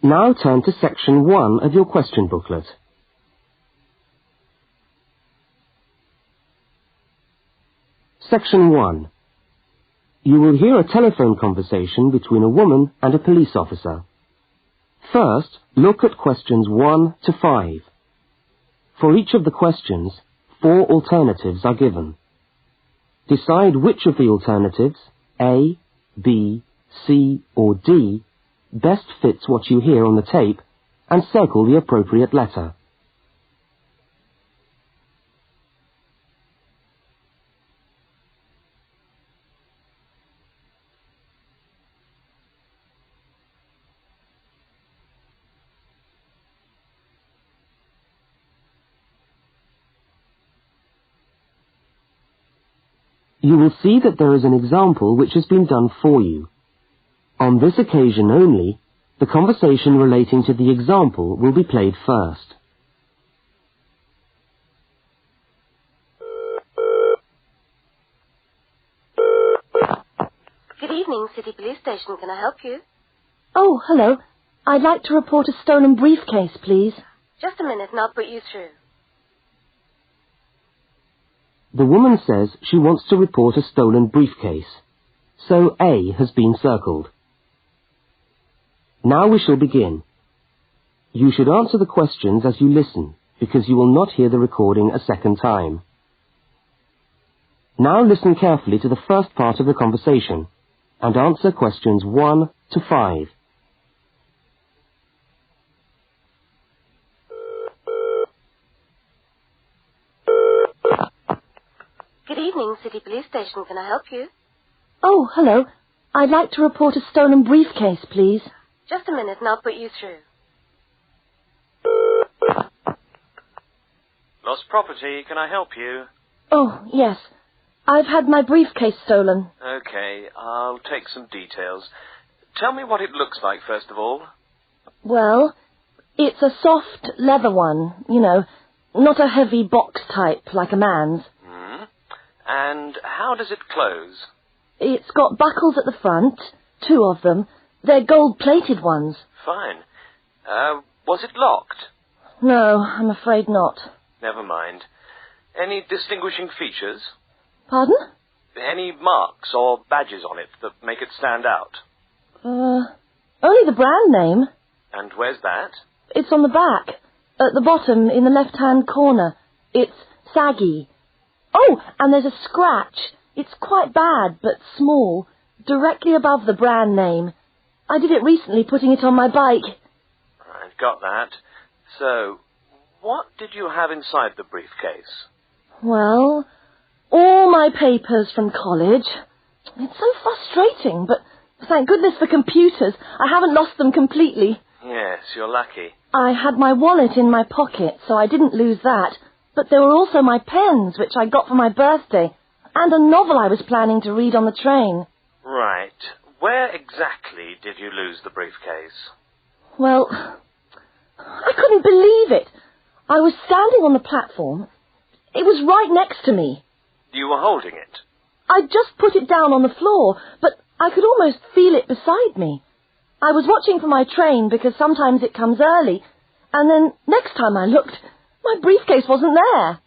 Now turn to section 1 of your question booklet. Section 1. You will hear a telephone conversation between a woman and a police officer. First, look at questions 1 to 5. For each of the questions, 4 alternatives are given. Decide which of the alternatives, A, B, C, or D, best fits what you hear on the tape, and circle the appropriate letter. You will see that there is an example which has been done for you. On this occasion only, the conversation relating to the example will be played first. Good evening, City Police Station. Can I help you? Oh, hello. I'd like to report a stolen briefcase, please. Just a minute and I'll put you through. The woman says she wants to report a stolen briefcase, so A has been circled. Now we shall begin. You should answer the questions as you listen, because you will not hear the recording a second time. Now listen carefully to the first part of the conversation, and answer questions 1 to 5. Good evening, City Police Station. Can I help you? Oh, hello. I'd like to report a stolen briefcase, please. Just a minute and I'll put you through. Lost property, can I help you? Oh, yes. I've had my briefcase stolen. Okay, I'll take some details. Tell me what it looks like, first of all. Well, it's a soft leather one, you know, not a heavy box type like a man's. And how does it close? It's got buckles at the front, 2 of them. They're gold-plated ones. Fine. Was it locked? No, I'm afraid not. Never mind. Any distinguishing features? Pardon? Any marks or badges on it that make it stand out? Only the brand name. And where's that? It's on the back, at the bottom in the left-hand corner. It's saggy. Oh, and there's a scratch. It's quite bad, but small, directly above the brand name. I did it recently, putting it on my bike. I've got that. So, what did you have inside the briefcase? Well, all my papers from college. It's so frustrating, but thank goodness for computers. I haven't lost them completely. Yes, you're lucky. I had my wallet in my pocket, so I didn't lose that. But there were also my pens, which I got for my birthday, and a novel I was planning to read on the train. Right. Where exactly did you lose the briefcase? Well, I couldn't believe it. I was standing on the platform. It was right next to me. You were holding it? I'd just put it down on the floor, but I could almost feel it beside me. I was watching for my train because sometimes it comes early, and then next time I looked, my briefcase wasn't there.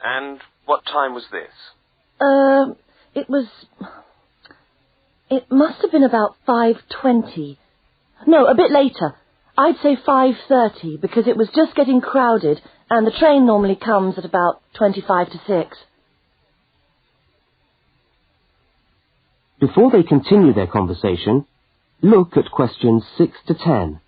And what time was this? It must have been about 5:20. No, a bit later. I'd say 5:30 because it was just getting crowded and the train normally comes at about 25 to 6. Before they continue their conversation, look at questions 6 to 10.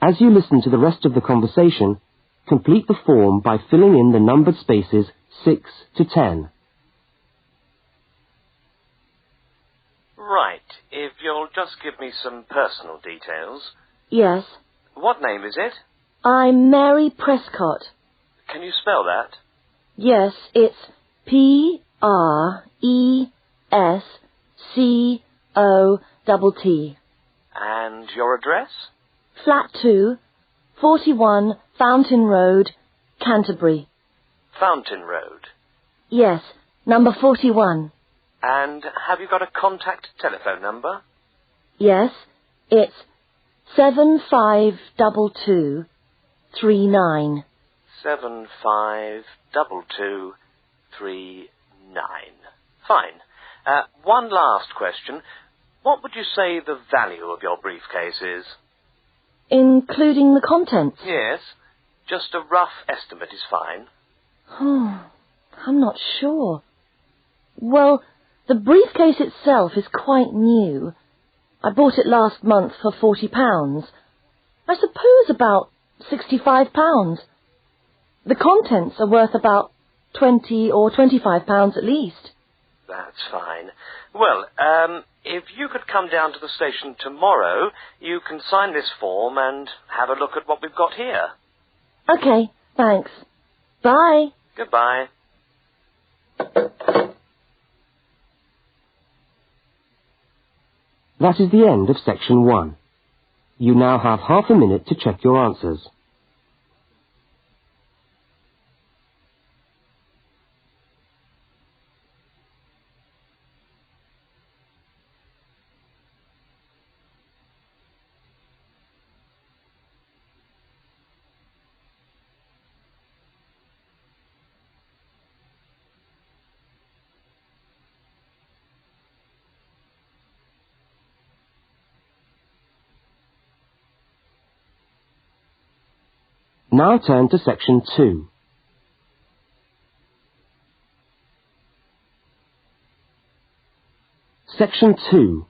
As you listen to the rest of the conversation, complete the form by filling in the numbered spaces 6 to 10. Right. If you'll just give me some personal details. Yes. What name is it? I'm Mary Prescott. Can you spell that? Yes, it's Prescott. And your address? Flat 2, 41 Fountain Road, Canterbury. Fountain Road. Yes, number 41. And have you got a contact telephone number? Yes, it's 752239. 752239. Fine. One last question. What would you say the value of your briefcase is? Including the contents? Yes. Just a rough estimate is fine. I'm not sure. Well, the briefcase itself is quite new. I bought it last month for £40. I suppose about £65. The contents are worth about £20 or £25 at least. That's fine. Well, if you could come down to the station tomorrow, you can sign this form and have a look at what we've got here. Okay, thanks. Bye. Goodbye. That is the end of section 1. You now have half a minute to check your answers. Now turn to section 2. Section 2.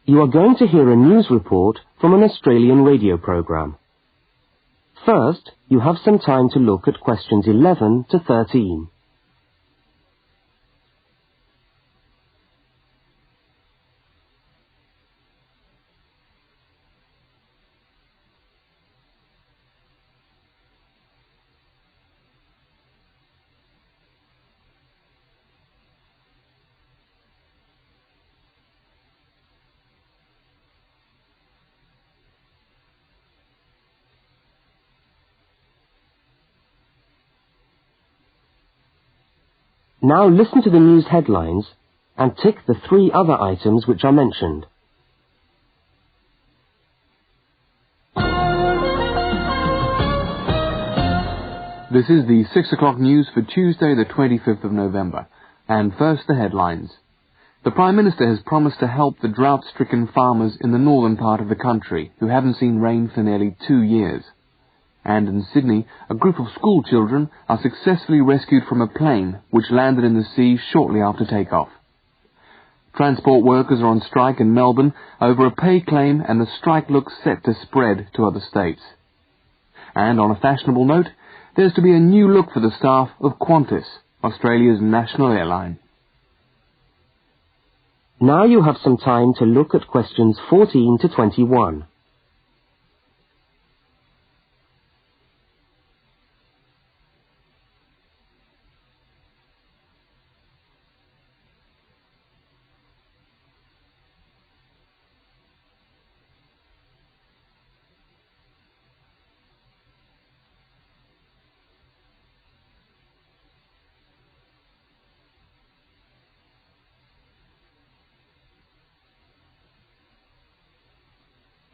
You are going to hear a news report from an Australian radio program. First, you have some time to look at questions 11 to 13. Now listen to the news headlines and tick the 3 other items which are mentioned. This is the 6 o'clock news for Tuesday the 25th of November. And first the headlines. The Prime Minister has promised to help the drought-stricken farmers in the northern part of the country who haven't seen rain for nearly 2 years. And in Sydney, a group of school children are successfully rescued from a plane which landed in the sea shortly after takeoff. Transport workers are on strike in Melbourne over a pay claim, and the strike looks set to spread to other states. And on a fashionable note, there's to be a new look for the staff of Qantas, Australia's national airline. Now you have some time to look at questions 14 to 21.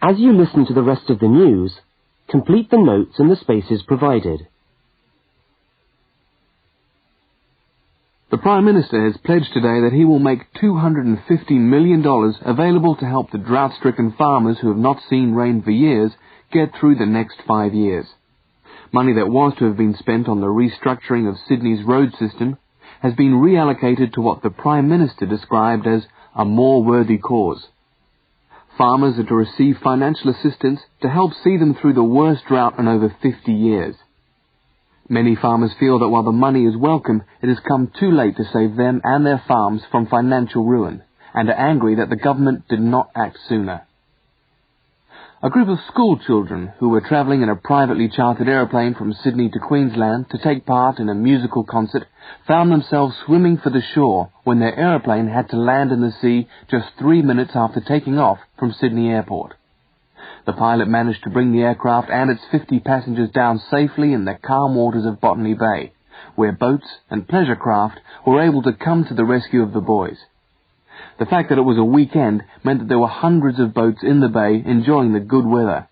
As you listen to the rest of the news, complete the notes and the spaces provided. The Prime Minister has pledged today that he will make $250 million available to help the drought-stricken farmers who have not seen rain for years get through the next 5 years. Money that was to have been spent on the restructuring of Sydney's road system has been reallocated to what the Prime Minister described as a more worthy cause. Farmers are to receive financial assistance to help see them through the worst drought in over 50 years. Many farmers feel that while the money is welcome, it has come too late to save them and their farms from financial ruin, and are angry that the government did not act sooner. A group of school children who were travelling in a privately chartered aeroplane from Sydney to Queensland to take part in a musical concert found themselves swimming for the shore when their aeroplane had to land in the sea just 3 minutes after taking off from Sydney Airport. The pilot managed to bring the aircraft and its 50 passengers down safely in the calm waters of Botany Bay, where boats and pleasure craft were able to come to the rescue of the boys. The fact that it was a weekend meant that there were hundreds of boats in the bay enjoying the good weather,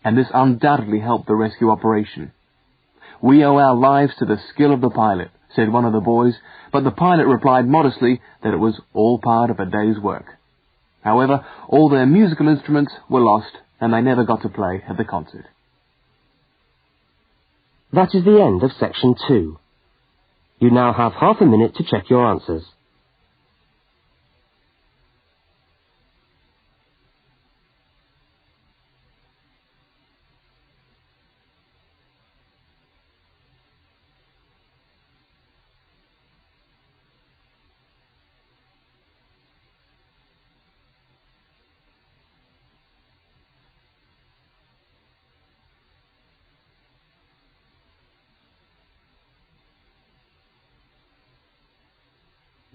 and this undoubtedly helped the rescue operation. "We owe our lives to the skill of the pilot," said one of the boys, but the pilot replied modestly that it was all part of a day's work. However, all their musical instruments were lost, and they never got to play at the concert. That is the end of section 2. You now have half a minute to check your answers.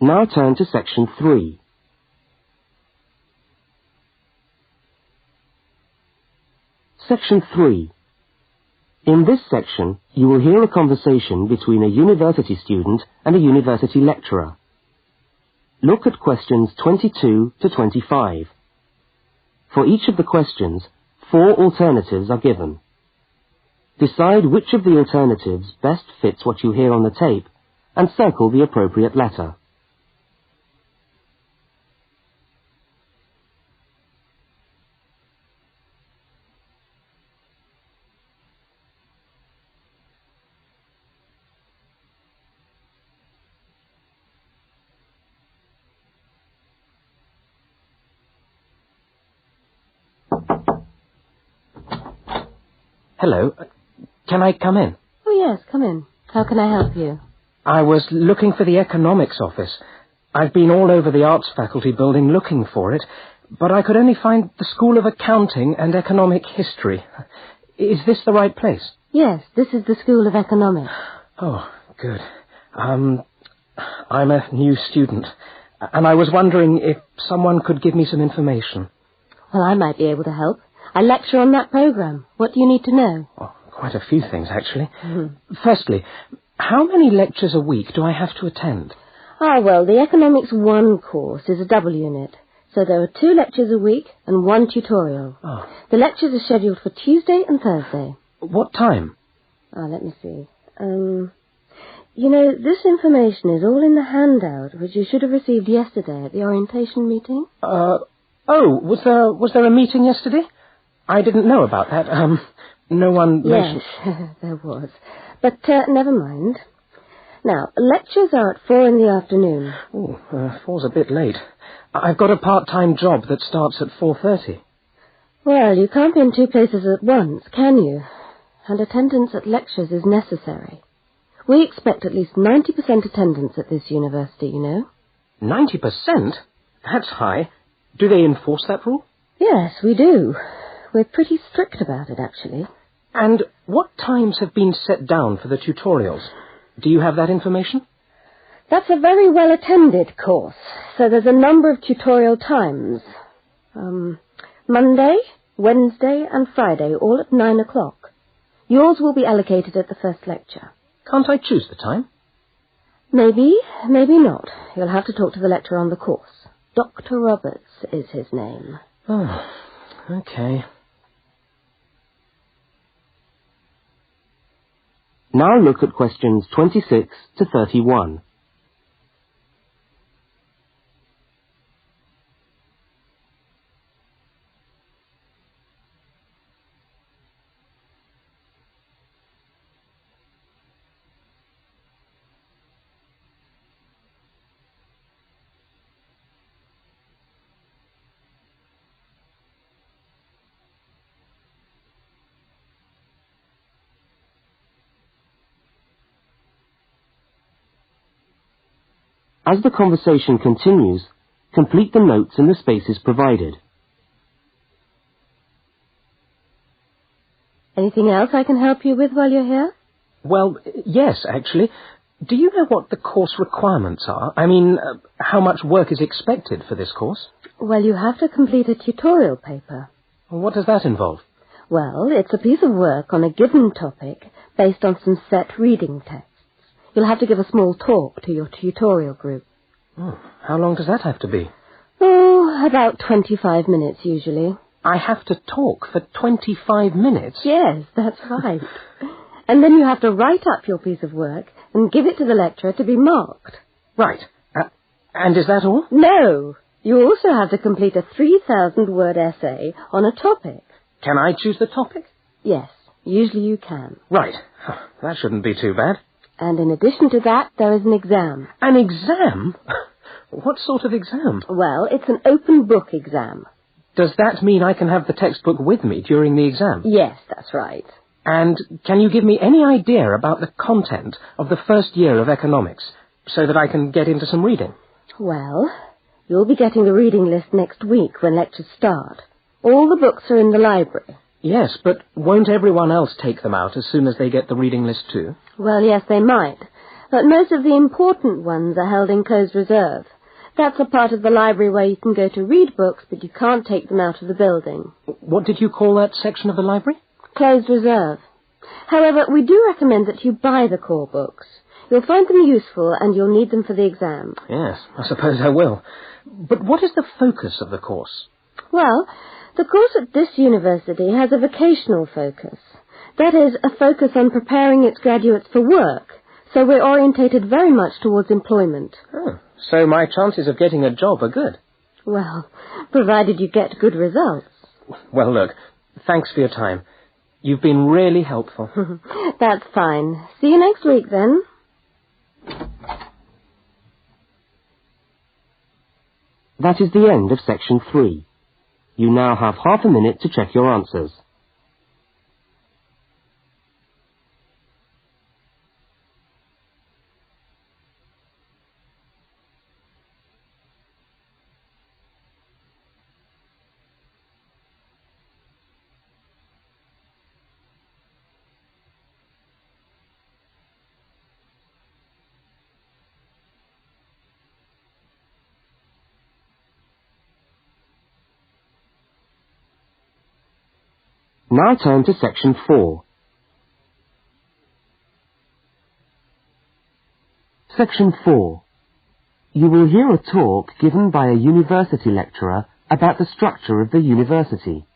Now turn to section 3. Section 3. In this section, you will hear a conversation between a university student and a university lecturer. Look at questions 22 to 25. For each of the questions, 4 alternatives are given. Decide which of the alternatives best fits what you hear on the tape and circle the appropriate letter. Hello. Can I come in? Oh, yes, come in. How can I help you? I was looking for the economics office. I've been all over the arts faculty building looking for it, but I could only find the School of Accounting and Economic History. Is this the right place? Yes, this is the School of Economics. Oh, good. I'm a new student, and I was wondering if someone could give me some information. Well, I might be able to help. I lecture on that program. What do you need to know? Oh, quite a few things, actually. Firstly, how many lectures a week do I have to attend? Well, the Economics 1 course is a double unit. So there are 2 lectures a week and 1 tutorial. Oh. The lectures are scheduled for Tuesday and Thursday. What time? Let me see. This information is all in the handout, which you should have received yesterday at the orientation meeting. Was there a meeting yesterday? I didn't know about that. No one mentioned... Yes, there was. But never mind. Now, lectures are at 4 in the afternoon. 4's a bit late. I've got a part-time job that starts at 4:30. Well, you can't be in 2 places at once, can you? And attendance at lectures is necessary. We expect at least 90% attendance at this university, you know. 90%? That's high. Do they enforce that rule? Yes, we do. We're pretty strict about it, actually. And what times have been set down for the tutorials? Do you have that information? That's a very well-attended course, so there's a number of tutorial times. Monday, Wednesday, and Friday, all at 9 o'clock. Yours will be allocated at the first lecture. Can't I choose the time? Maybe, maybe not. You'll have to talk to the lecturer on the course. Dr. Roberts is his name. Oh, okay. Now look at questions 26 to 31. As the conversation continues, complete the notes in the spaces provided. Anything else I can help you with while you're here? Well, yes, actually. Do you know what the course requirements are? I mean, how much work is expected for this course? Well, you have to complete a tutorial paper. What does that involve? Well, it's a piece of work on a given topic based on some set reading texts. You'll have to give a small talk to your tutorial group. Oh, how long does that have to be? Oh, about 25 minutes usually. I have to talk for 25 minutes? Yes, that's right. And then you have to write up your piece of work and give it to the lecturer to be marked. Right. And is that all? No. You also have to complete a 3,000-word essay on a topic. Can I choose the topic? Yes, usually you can. Right. That shouldn't be too bad. And in addition to that, there is an exam. An exam? What sort of exam? Well, it's an open book exam. Does that mean I can have the textbook with me during the exam? Yes, that's right. And can you give me any idea about the content of the first year of economics, so that I can get into some reading? Well, you'll be getting the reading list next week when lectures start. All the books are in the library. Yes, but won't everyone else take them out as soon as they get the reading list too? Well, yes, they might. But most of the important ones are held in closed reserve. That's a part of the library where you can go to read books, but you can't take them out of the building. What did you call that section of the library? Closed reserve. However, we do recommend that you buy the core books. You'll find them useful and you'll need them for the exam. Yes, I suppose I will. But what is the focus of the course? Well, the course at this university has a vocational focus. That is, a focus on preparing its graduates for work. So we're orientated very much towards employment. Oh, so my chances of getting a job are good? Well, provided you get good results. Well, look, thanks for your time. You've been really helpful. That's fine. See you next week, then. That is the end of section 3. You now have half a minute to check your answers. Now turn to section 4. Section 4. You will hear a talk given by a university lecturer about the structure of the university.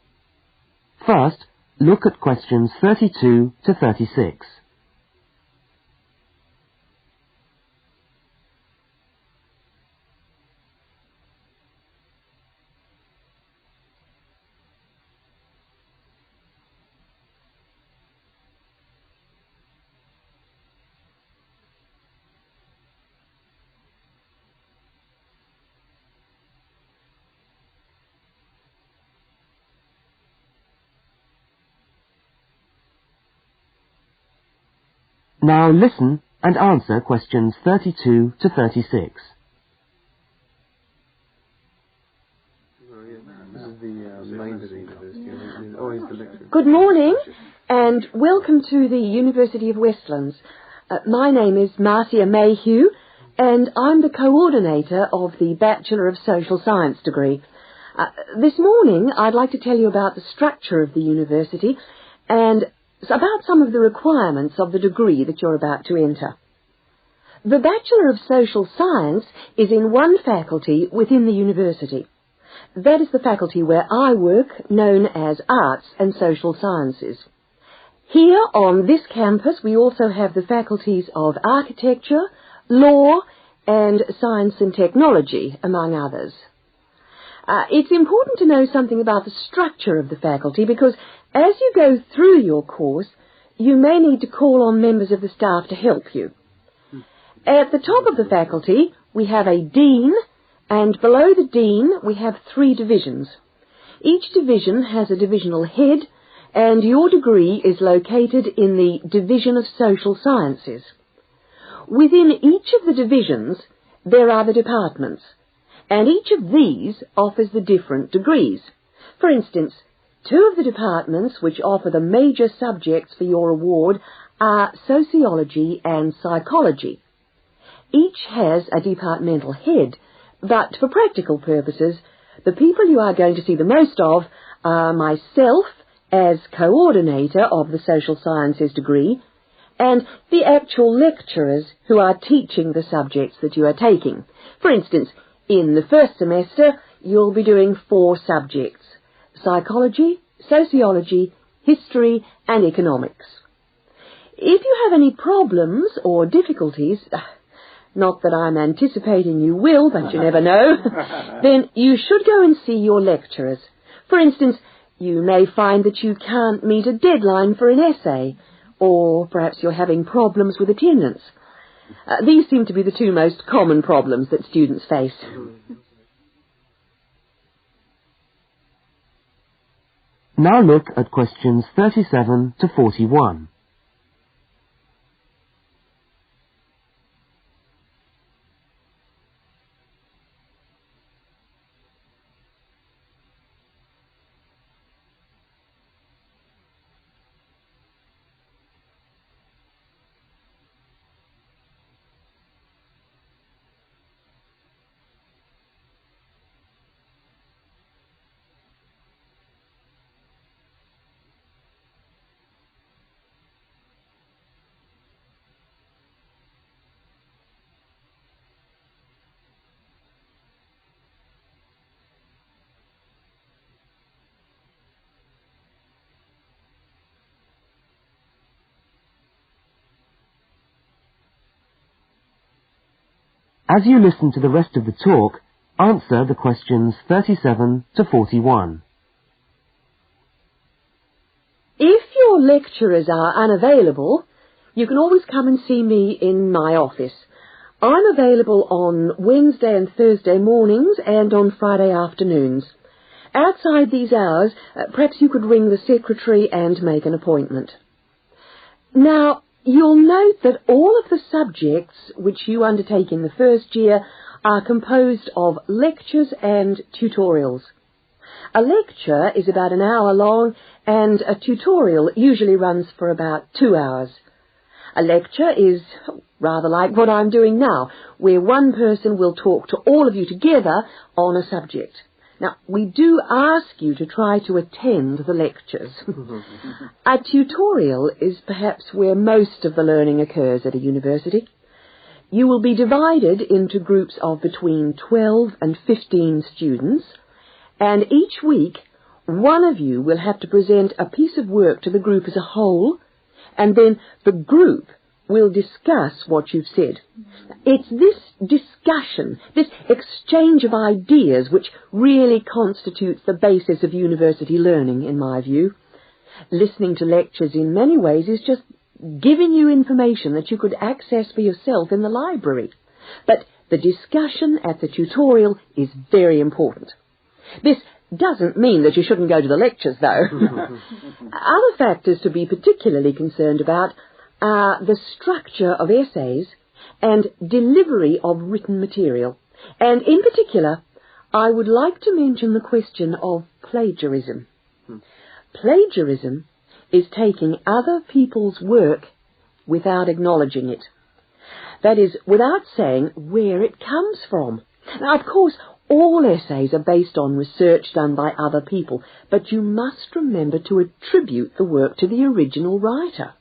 First, look at questions 32 to 36. Now listen and answer questions 32 to 36. Good morning and welcome to the University of Westlands. My name is Marcia Mayhew and I'm the coordinator of the Bachelor of Social Science degree. This morning I'd like to tell you about the structure of the university and about some of the requirements of the degree that you're about to enter. The Bachelor of Social Science is in one faculty within the university. That is the faculty where I work, known as Arts and Social Sciences. Here on this campus we also have the faculties of Architecture, Law and Science and Technology, among others. It's important to know something about the structure of the faculty because as you go through your course, you may need to call on members of the staff to help you. At the top of the faculty, we have a dean, and below the dean, we have 3 divisions. Each division has a divisional head, and your degree is located in the Division of Social Sciences. Within each of the divisions, there are the departments, and each of these offers the different degrees. For instance, Two of the departments which offer the major subjects for your award are sociology and psychology. Each has a departmental head, but for practical purposes, the people you are going to see the most of are myself as coordinator of the social sciences degree, and the actual lecturers who are teaching the subjects that you are taking. For instance, in the first semester, you'll be doing 4 subjects: psychology, sociology, history, and economics. If you have any problems or difficulties, not that I'm anticipating you will, but you never know, then you should go and see your lecturers. For instance, you may find that you can't meet a deadline for an essay, or perhaps you're having problems with attendance. These seem to be the 2 most common problems that students face. Now look at questions 37 to 41. As you listen to the rest of the talk, answer the questions 37 to 41. If your lecturers are unavailable, you can always come and see me in my office. I'm available on Wednesday and Thursday mornings and on Friday afternoons. Outside these hours, perhaps you could ring the secretary and make an appointment. Now, you'll note that all of the subjects which you undertake in the first year are composed of lectures and tutorials. A lecture is about an hour long, and a tutorial usually runs for about 2 hours. A lecture is rather like what I'm doing now, where one person will talk to all of you together on a subject. Now, we do ask you to try to attend the lectures. A tutorial is perhaps where most of the learning occurs at a university. You will be divided into groups of between 12 and 15 students, and each week one of you will have to present a piece of work to the group as a whole, and then the group will discuss what you've said. It's this discussion, this exchange of ideas, which really constitutes the basis of university learning, in my view. Listening to lectures in many ways is just giving you information that you could access for yourself in the library. But the discussion at the tutorial is very important. This doesn't mean that you shouldn't go to the lectures, though. Other factors to be particularly concerned about are the structure of essays and delivery of written material. And in particular, I would like to mention the question of plagiarism. Plagiarism is taking other people's work without acknowledging it. That is, without saying where it comes from. Now, of course, all essays are based on research done by other people, but you must remember to attribute the work to the original writer.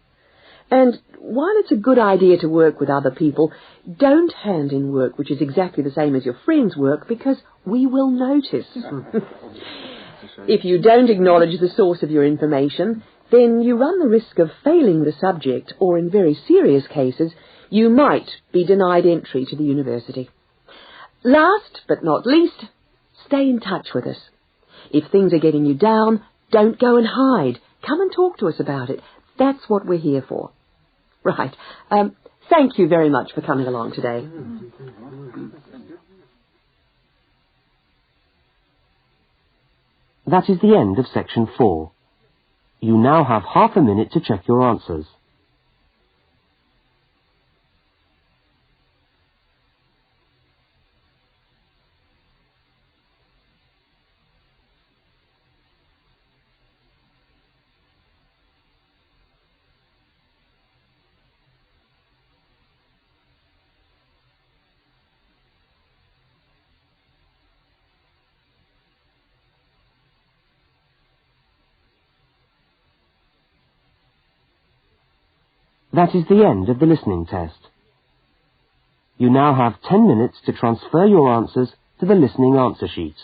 And while it's a good idea to work with other people, don't hand in work which is exactly the same as your friend's work, because we will notice. If you don't acknowledge the source of your information, then you run the risk of failing the subject, or in very serious cases, you might be denied entry to the university. Last but not least, stay in touch with us. If things are getting you down, don't go and hide. Come and talk to us about it. That's what we're here for. Right. Thank you very much for coming along today. That is the end of section 4. You now have half a minute to check your answers. That is the end of the listening test. You now have 10 minutes to transfer your answers to the listening answer sheet.